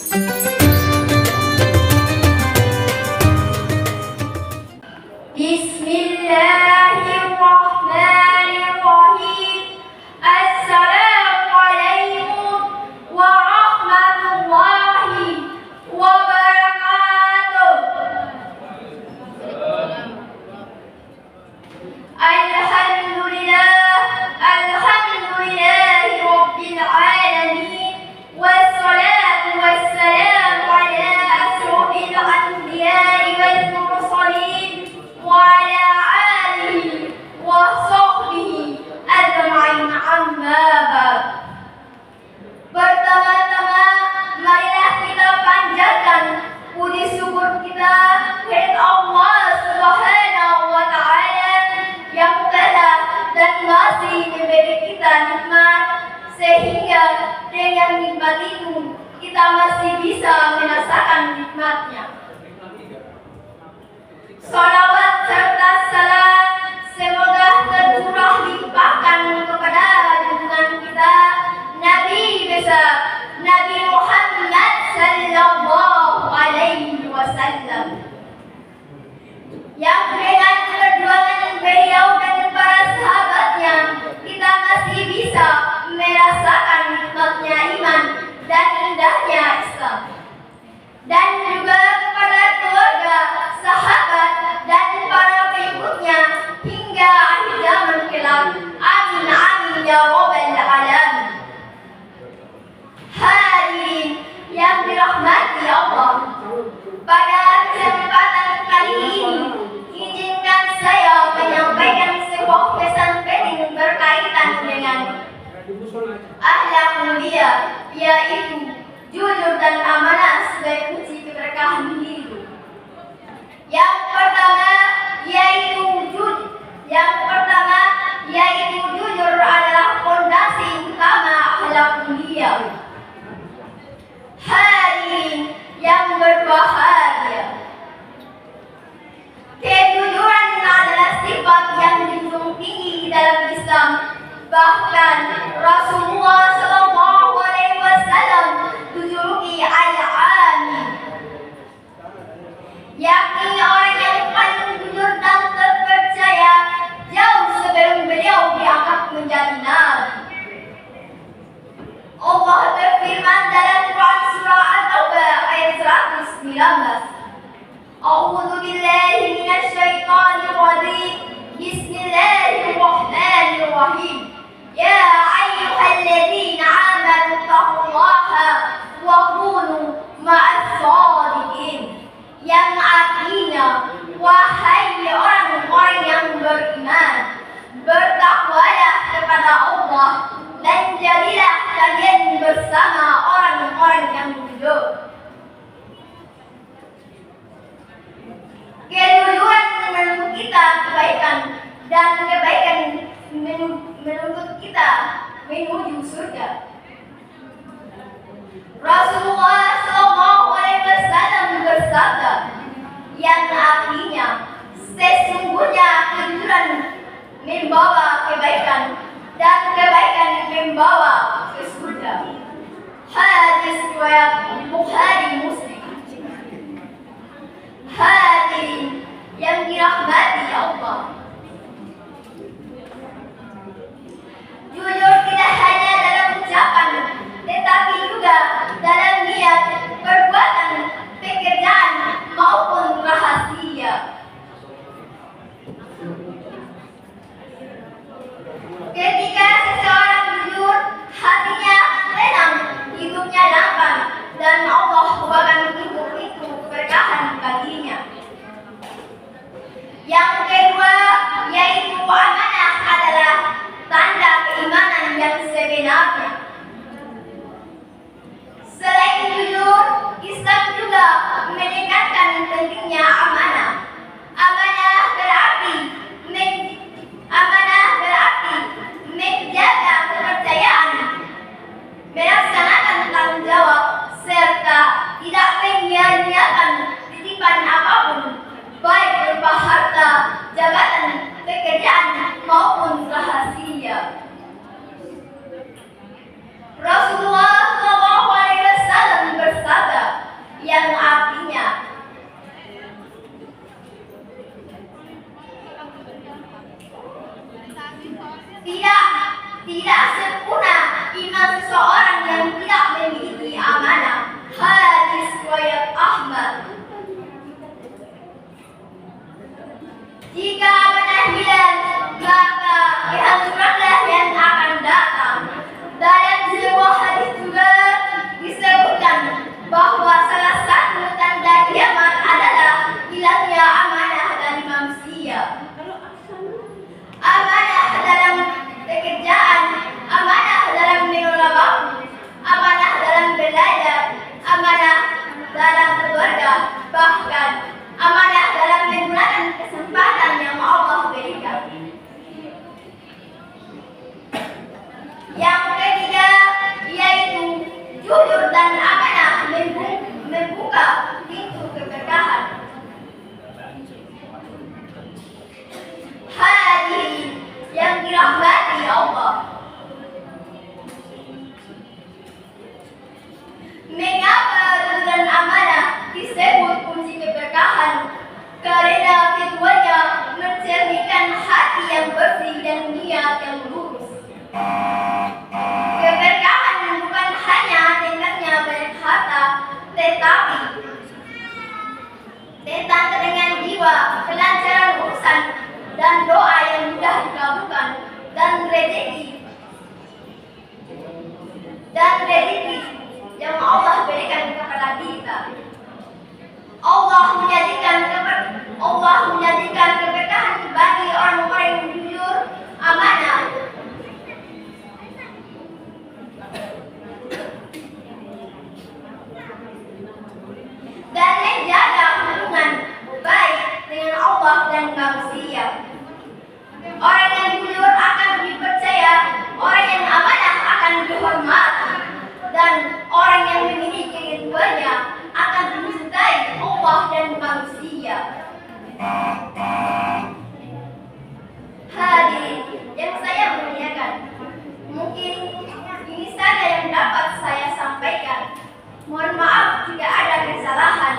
Bismillahirrahmanirrahim. Assalamualaikum warahmatullahi wabarakatuh. Alhamdulillahi rabbil alamin. Wassalatu wassalamu ala asrofil anbiya'i wal mursalin wa ala alihi wa sahbihi ajma'in, amma ba'd. Pertama-tama marilah kita panjatkan puji syukur kita kepada Allah Subhanahu wa taala yang telah dan masih memberi kita nikmat, sehingga dengan nikmat itu kita masih bisa merasakan nikmatnya. Salawat serta salam semoga tercurah limpahkan kepada junjungan kita Nabi besar Nabi Muhammad sallallahu alaihi wasallam, yang dengan perjuangan beliau dan para sahabatnya kita masih bisa merasakan nikmatnya iman dan indahnya Islam. Dan juga kepada keluarga, sahabat, dan para pengikutnya hingga akhir zaman kelak. Amin amin ya rabbal alamin. Hadirin yang dirahmati Allah, pada kesempatan kali ini izinkan saya menyampaikan sebuah pesan penting berkaitan dengan akhlak mulia, yaitu jujur dan amanah sebagai kunci keberkahan hidup. Yang pertama yaitu jujur adalah fondasi utama akhlak mulia. Hadirin yang berbahagia, kejujuran adalah sifat yang dijunjung tinggi dalam Islam. Bahkan Rasulullah sallallahu alaihi wasallam dijuluki al-amin, yakni orang yang paling jujur dan terpercaya jauh sebelum beliau diangkat menjadi nabi. Allah berfirman dalam Quran surah At-Taubah ayat 119, A'udzu billahi minasy syaithanir rajim. Bismillahirrahmanirrahim. Ya ayyuhalladzina amanu taqullaha wa kunu ma'as shadiqin. Yang artinya, wahai orang-orang yang beriman, bertakwalah kepada Allah dan jadilah kalian bersama orang-orang yang jujur. Kejujuran menuntut kita kebaikan, dan kebaikan menuntut kita menuju surga. Rasulullah sallallahu alaihi wasallam bersabda, yang artinya sesungguhnya kejujuran membawa kebaikan dan kebaikan membawa ke surga. Hadis riwayat Bukhari Muslim. Hadirin yang dirahmati Allah, jujur tidak hanya dalam ucapan, tetapi juga dalam niat, perbuatan, pekerjaan maupun rahasia. Ketika seseorang jujur, hatinya tenang, hidupnya lapang, dan Allah bukakan pintu-pintu keberkahan baginya. Yang kedua yaitu amanah adalah tanda keimanan yang sebenarnya. Selain jujur, Islam juga menekankan pentingnya amanah. Amanah berarti menjaga kepercayaan, melaksanakan tanggung jawab, serta tidak menyia-nyiakan titipan apapun, baik berupa harta, jabatan, pekerjaan maupun rahasia. Rasulullah sallallahu alaihi wasallam bersabda, membuka pintu keberkahan. Hadirin yang dirahmati Allah, mengapa bulan amanah disebut kunci keberkahan? Karena keduanya mencerminkan hati yang bersih dan niat yang lurus. Keberkahan bukan hanya tingkatnya banyak harta, tetapi tentang ketenangan jiwa, kelancaran urusan, dan doa yang mudah dikabulkan, dan rezeki yang Allah berikan kepada kita. Allah menjadikan keberkahan bagi orang-orang yang jujur, amanah, dan menjaga hubungan baik dengan Allah dan manusia. Orang yang jujur akan dipercaya, orang yang amanah akan dihormati, dan orang yang memiliki keduanya akan dicintai Allah dan manusia. Hadirin yang saya muliakan, mungkin ini saja yang dapat saya sampaikan. Mohon maaf jika ada kesalahan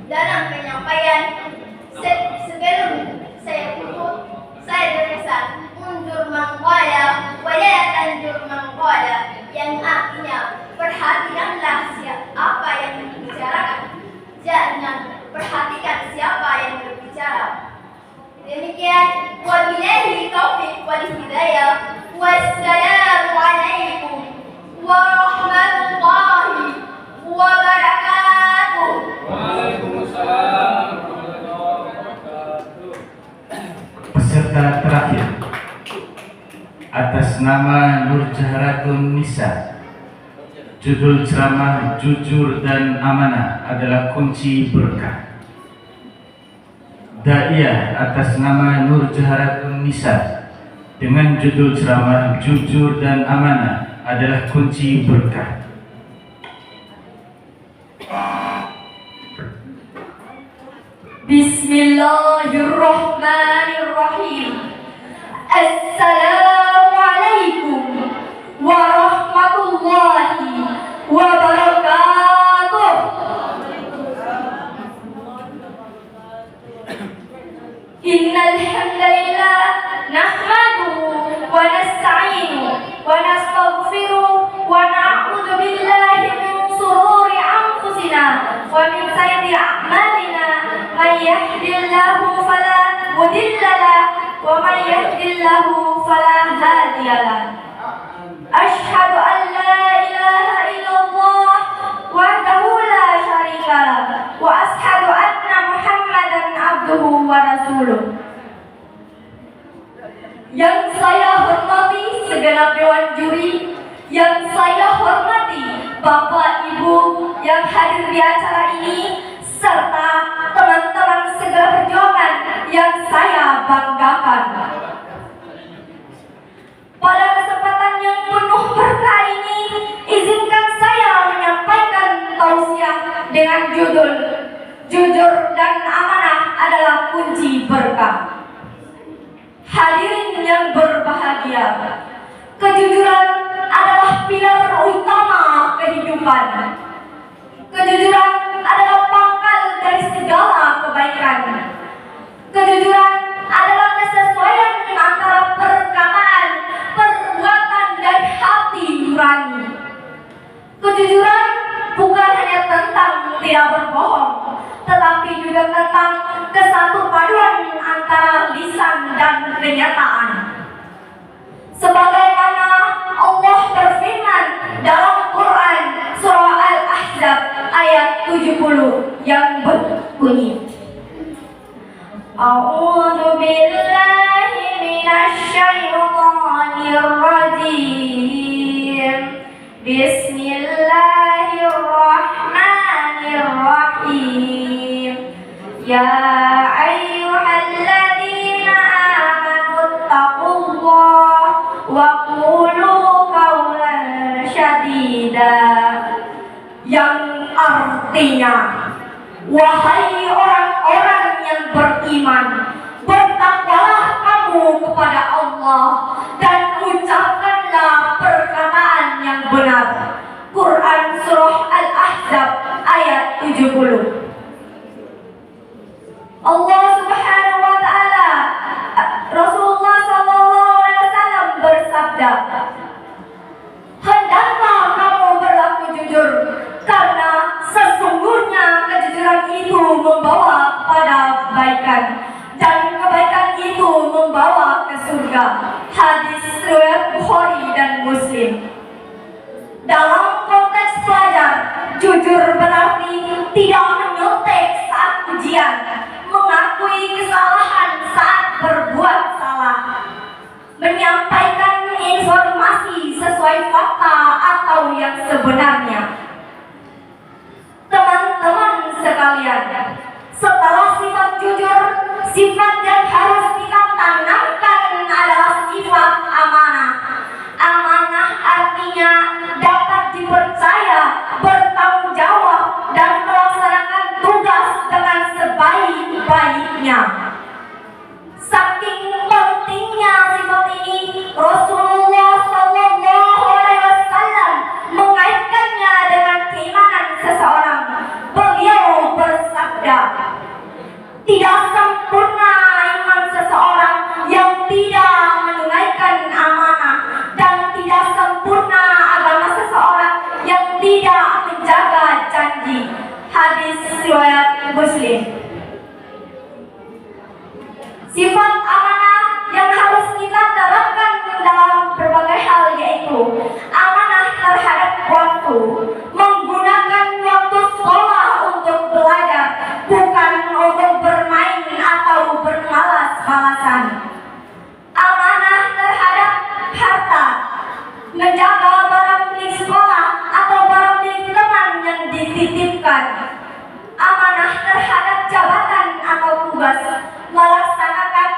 dalam penyampaian. Sebelum saya tutup, saya berpesan undur mangwala wala tandur mangwala, yang artinya perhatikanlah apa yang dibicarakan, jangan perhatikan siapa yang berbicara. Demikian, wabillahi taufiq wal hidayah. Wassalamu alaikum warahmatullahi wabarakatuh. Waalaikumsalam warahmatullahi wabarakatuh. Peserta terakhir atas nama Nur Jaharatun Nisa, judul ceramah Jujur dan Amanah adalah kunci berkah. Da'iyah atas nama Nur Jaharatun Nisa dengan judul ceramah Jujur dan Amanah adalah kunci berkah. Bismillahirrahmanirrahim. Assalamualaikum warahmatullahi wabarakatuh. Innal hamdalillah nahmaduhu wa nasta'inuhu wa nastaghfiruh wa na'udzu billahi min shururi anfusina wa min sayyiati a'malina. Man yahdihillahu fala mudilla lahu wa man yahdihillahu fala hadiya lahu. Asyhadu an la ilaha illallah wahdahu la syarika lahu wa asyhadu anna Muhammadan abduhu wa rasuluh. Yang saya hormati segenap dewan juri, yang saya hormati Bapak Ibu yang hadir di acara ini, serta teman-teman segala perjuangan yang saya banggakan. Pada kesempatan yang penuh berkah ini, izinkan saya menyampaikan tausiah dengan judul Jujur dan Amanah adalah kunci berkah. Hadirin yang berbahagia, kejujuran adalah pilar utama kehidupan. Kejujuran adalah pangkal dari segala kebaikan. Kejujuran adalah kesesuaian antara perkataan, perbuatan, dan hati nurani. Kejujuran bukan hanya tentang tidak berbohong, tetapi juga tentang kesatu paduan antara lisan dan kenyataan. Sebagaimana Allah berfirman dalam Quran surah Al-Ahzab ayat 70 yang berbunyi, A'udzu billahi minasy syaithanir rajim. Bismillahirrahmanirrahim. Ya ayyuhalladzina amanu taqullaha wa qulu qawlan syadida yang artinya, wahai orang-orang yang beriman, bertakwalah kamu kepada Allah dan ucapkanlah perkataan yang benar. Quran Surah Al-Ahzab ayat 70. Allah Subhanahu wa Ta'ala, Rasulullah SAW bersabda, hendaklah kamu berlaku jujur, karena sesungguhnya kejujuran itu membawa pada kebaikan, dan kebaikan itu membawa ke surga. Hadis riwayat Bukhari dan Muslim. Dalam konteks pelajar, jujur berarti tidak menyontek saat ujian, mengakui kesalahan saat berbuat salah, menyampaikan informasi sesuai fakta atau yang sebenarnya. Teman-teman sekalian, setelah sifat jujur, sifat yang harus kita tanamkan adalah sifat amanah. Amanah artinya dapat dipercaya, bertanggung jawab, dan melaksanakan tugas dengan sebaik-baiknya. Saking pentingnya sifat ini, Rasulullah SAW mengaitkannya dengan keimanan seseorang. Beliau bersabda, tidak sempurna iman seseorang yang tidak menunaikan amanah, dan tidak sempurna agama seseorang yang tidak menjaga janji. Hadis riwayat Muslim. Sifat amanah yang harus kita terapkan dalam berbagai hal yaitu amanah terhadap waktu, menggunakan waktu sekolah untuk belajar, bukan untuk bermain atau bermalas-malasan. Amanah terhadap harta, menjaga barang milik sekolah atau barang milik teman yang dititipkan. Amanah terhadap jabatan atau tugas, melaksanakan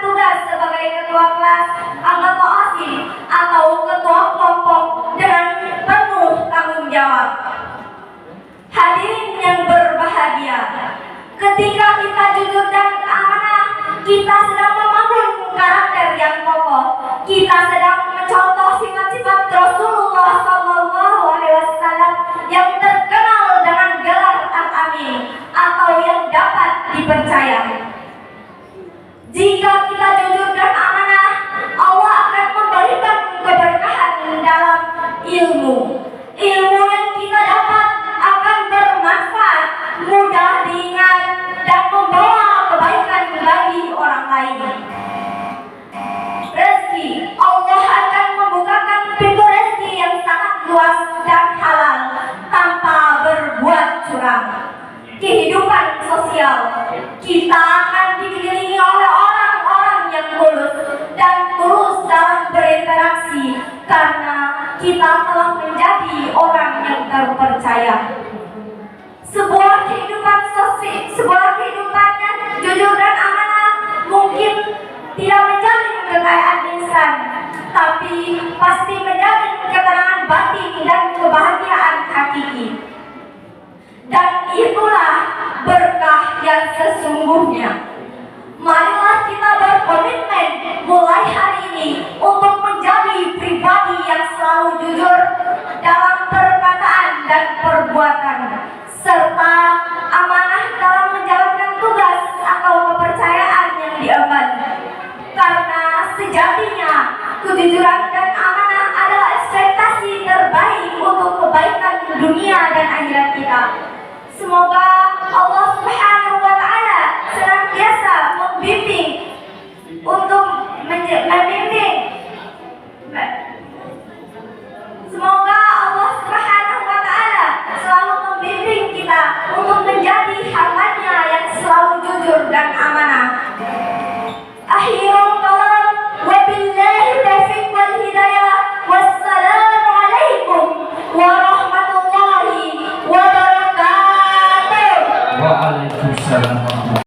tugas sebagai ketua kelas, anggota OSIS atau ketua kelompok dengan penuh tanggung jawab. Hadirin yang berbahagia, ketika kita jujur dan amanah, kita sedang membangun karakter yang kokoh. Kita sedang mencontoh sifat-sifat Rasulullah SAW yang terkenal dengan gelar Al-Amin atau yang dapat dipercaya. Jika kita jujur dan amanah, Allah akan memberikan keberkahan dalam ilmu. Ilmu yang kita dapat akan bermanfaat, mudah diingat, dan membawa kebaikan bagi orang lain. Rezeki, Allah akan membukakan pintu rezeki yang sangat luas dan halal tanpa berbuat curang. Kehidupan sosial, kita akan dikelilingi oleh orang-orang yang tulus dan tulus dalam berinteraksi karena kita telah menjadi orang yang terpercaya. Sebuah kehidupan yang jujur dan amanah mungkin tidak menjamin kekayaan insan, tapi pasti menjamin ketenangan batin dan kebahagiaan hakiki. Dan itulah berkah yang sesungguhnya. Marilah kita berkomitmen mulai hari ini untuk menjadi pribadi yang selalu jujur dalam perkataan dan perbuatan, serta amanah dalam menjalankan tugas atau kepercayaan yang diemban. Karena sejatinya kejujuran dan amanah adalah ekspektasi terbaik untuk kebaikan dunia dan akhirat kita. Semoga Allah Subhanahu wa Ta'ala senantiasa membimbing untuk